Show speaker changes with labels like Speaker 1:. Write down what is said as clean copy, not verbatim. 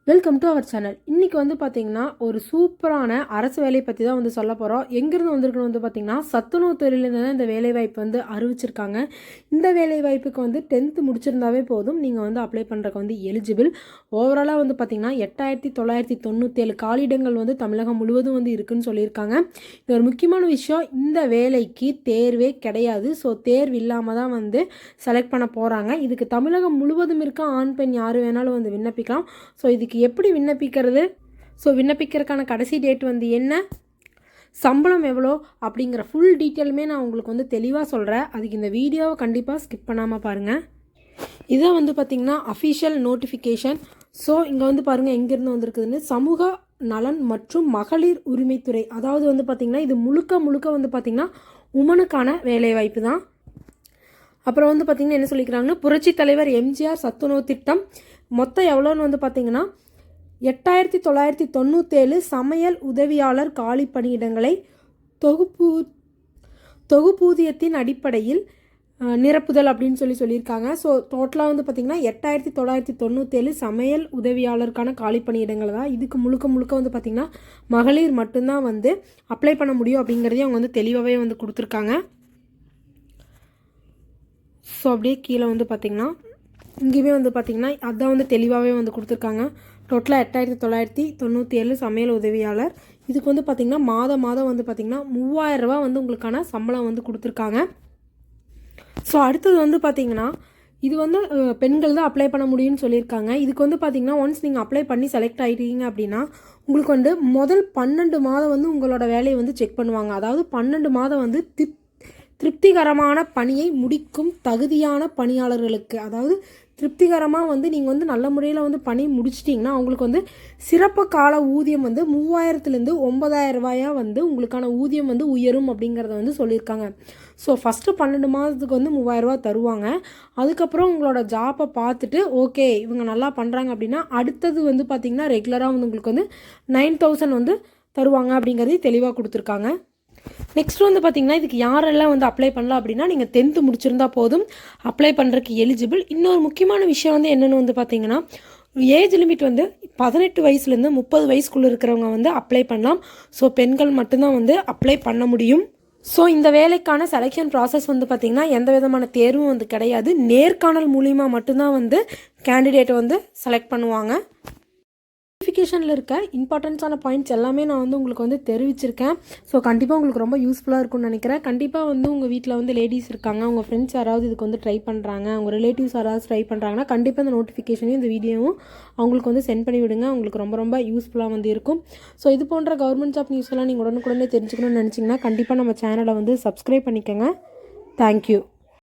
Speaker 1: Welcome to our channel. இன்றைக்கி வந்து பார்த்திங்கன்னா ஒரு சூப்பரான அரசு வேலையை பற்றி தான் வந்து சொல்ல போகிறோம். எங்கேருந்து வந்திருக்குன்னு வந்து பார்த்திங்கன்னா சத்துணவு துறையிலேருந்து தான் இந்த வேலைவாய்ப்பு வந்து அறிவிச்சிருக்காங்க. இந்த வேலைவாய்ப்புக்கு வந்து 10th முடிச்சிருந்தாவே போதும், நீங்கள் வந்து அப்ளை பண்ணுறக்கு வந்து எலிஜிபிள். ஓவராலாக வந்து பார்த்திங்கன்னா 8997 காலியிடங்கள் வந்து தமிழகம் முழுவதும் வந்து இருக்குதுன்னு சொல்லியிருக்காங்க. இது ஒரு முக்கியமான விஷயம், இந்த வேலைக்கு தேர்வே கிடையாது. ஸோ தேர்வு இல்லாமல் தான் வந்து செலக்ட் பண்ண போகிறாங்க. இதுக்கு தமிழகம் முழுவதும் இருக்க ஆண் பெண் யார் வேணாலும் வந்து விண்ணப்பிக்கலாம். ஸோ இதுக்கு எப்படி விண்ணப்பிக்கிறது, ஸோ விண்ணப்பிக்கிறதுக்கான கடைசி டேட் வந்து என்ன, சம்பளம் எவ்வளோ அப்படிங்கிற ஃபுல் டீட்டெயிலுமே நான் உங்களுக்கு வந்து தெளிவாக சொல்கிறேன். அதுக்கு இந்த வீடியோவை கண்டிப்பாக ஸ்கிப் பண்ணாமல் பாருங்கள். இதை வந்து பார்த்திங்கன்னா அஃபிஷியல் நோட்டிஃபிகேஷன். ஸோ இங்கே வந்து பாருங்கள் எங்கேருந்து வந்திருக்குதுன்னு, சமூக நலன் மற்றும் மகளிர் உரிமைத்துறை. அதாவது வந்து பார்த்திங்கன்னா இது முழுக்க வந்து பார்த்திங்கன்னா உமனுக்கான வேலைவாய்ப்பு தான். அப்புறம் வந்து பார்த்திங்கன்னா என்ன சொல்லிக்கிறாங்கன்னா, புரட்சி தலைவர் எம்ஜிஆர் சத்துணவு திட்டம் மொத்தம் எவ்வளோன்னு வந்து பார்த்திங்கன்னா 8997 சமையல் உதவியாளர் காலி பணியிடங்களை தொகுப்பூதியத்தின் அடிப்படையில் நிரப்புதல் அப்படின்னு சொல்லியிருக்காங்க. ஸோ டோட்டலாக வந்து பார்த்திங்கன்னா 8997 சமையல் உதவியாளருக்கான காலி பணியிடங்கள் தான். இதுக்கு முழுக்க வந்து பார்த்திங்கன்னா மகளிர் மட்டும்தான் வந்து அப்ளை பண்ண முடியும் அப்படிங்கிறதையும் அவங்க வந்து தெளிவாகவே வந்து கொடுத்துருக்காங்க. ஸோ அப்படியே கீழே வந்து பார்த்திங்கன்னா இங்கேயுமே வந்து பார்த்திங்கன்னா அதான் வந்து தெளிவாகவே வந்து கொடுத்துருக்காங்க. டோட்டலாக 8997 சமையல் உதவியாளர். இதுக்கு வந்து பார்த்திங்கன்னா மாதம் வந்து பார்த்திங்கன்னா 3000 ரூபா வந்து உங்களுக்கான சம்பளம் வந்து கொடுத்துருக்காங்க. ஸோ அடுத்தது வந்து பார்த்திங்கன்னா இது வந்து பெண்கள் தான் அப்ளை பண்ண முடியும்னு சொல்லியிருக்காங்க. இதுக்கு வந்து பார்த்திங்கன்னா ஒன்ஸ் நீங்கள் அப்ளை பண்ணி செலக்ட் ஆகிட்டீங்க அப்படின்னா உங்களுக்கு வந்து முதல் 12 மாதம் வந்து உங்களோட வேலையை வந்து செக் பண்ணுவாங்க. அதாவது 12 மாதம் வந்து திருப்திகரமான பணியை முடிக்கும் தகுதியான பணியாளர்களுக்கு, அதாவது திருப்திகரமாக வந்து நீங்கள் வந்து நல்ல முறையில் வந்து பணி முடிச்சிட்டிங்கன்னா அவங்களுக்கு வந்து சிறப்பு கால ஊதியம் வந்து 3000லேருந்து 9000 ரூபாயாக வந்து உங்களுக்கான ஊதியம் வந்து உயரும் அப்படிங்கிறத வந்து சொல்லியிருக்காங்க. ஸோ ஃபஸ்ட்டு 12 மாதத்துக்கு வந்து 3000 ரூபா தருவாங்க. அதுக்கப்புறம் உங்களோட ஜாப்பை பார்த்துட்டு ஓகே இவங்க நல்லா பண்ணுறாங்க அப்படின்னா அடுத்தது வந்து பார்த்திங்கன்னா ரெகுலராக வந்து உங்களுக்கு வந்து 9000 வந்து தருவாங்க அப்படிங்கிறதையும் தெளிவாக கொடுத்துருக்காங்க. நெக்ஸ்ட் வந்து பார்த்திங்கன்னா இதுக்கு யாரெல்லாம் வந்து அப்ளை பண்ணலாம் அப்படின்னா, நீங்கள் 10th முடிச்சிருந்தா போதும் அப்ளை பண்ணுறதுக்கு எலிஜிபிள். இன்னொரு முக்கியமான விஷயம் வந்து என்னென்னு வந்து பார்த்திங்கன்னா, ஏஜ் லிமிட் வந்து 18 வயசுலேருந்து 30 வயசுக்குள்ளே இருக்கிறவங்க வந்து அப்ளை பண்ணலாம். ஸோ பெண்கள் மட்டும்தான் வந்து அப்ளை பண்ண முடியும். ஸோ இந்த வேலைக்கான செலெக்ஷன் ப்ராசஸ் வந்து பார்த்திங்கன்னா எந்த விதமான தேர்வும் வந்து கிடையாது. நேர்காணல் மூலிமா மட்டும்தான் வந்து கேண்டிடேட்டை வந்து செலக்ட் பண்ணுவாங்க. நோட்டிஃபிகேஷனில் இருக்க இம்பார்ட்டன்ஸான பாயிண்ட்ஸ் எல்லாமே நான் வந்து உங்களுக்கு வந்து தெரிவிச்சிருக்கேன். ஸோ கண்டிப்பாக உங்களுக்கு ரொம்ப யூஸ்ஃபுல்லாக இருக்கும்னு நினைக்கிறேன். கண்டிப்பாக வந்து உங்கள் வீட்டில் வந்து லேடிஸ் இருக்காங்க, உங்கள் ஃப்ரெண்ட்ஸ் யாராவது இதுக்கு வந்து ட்ரை பண்ணுறாங்க, உங்கள் ரிலேட்டிவ்ஸ் யாராவது ட்ரை பண்ணுறாங்கன்னா கண்டிப்பாக இந்த நோட்டிஃபிகேஷனையும் இந்த வீடியோவும் அவங்களுக்கு வந்து சென்ட் பண்ணி விடுங்க. அவங்களுக்கு ரொம்ப யூஸ்ஃபுல்லாக வந்து இருக்கும். ஸோ இது போன்ற கவர்மெண்ட் ஜாப் நியூஸ் எல்லாம் நீங்கள் உடனுக்குடனே தெரிஞ்சுக்கணும்னு நினச்சிங்கன்னா கண்டிப்பாக நம்ம சேனலை வந்து சப்ஸ்கிரைப் பண்ணிக்கோங்க. தேங்க்யூ.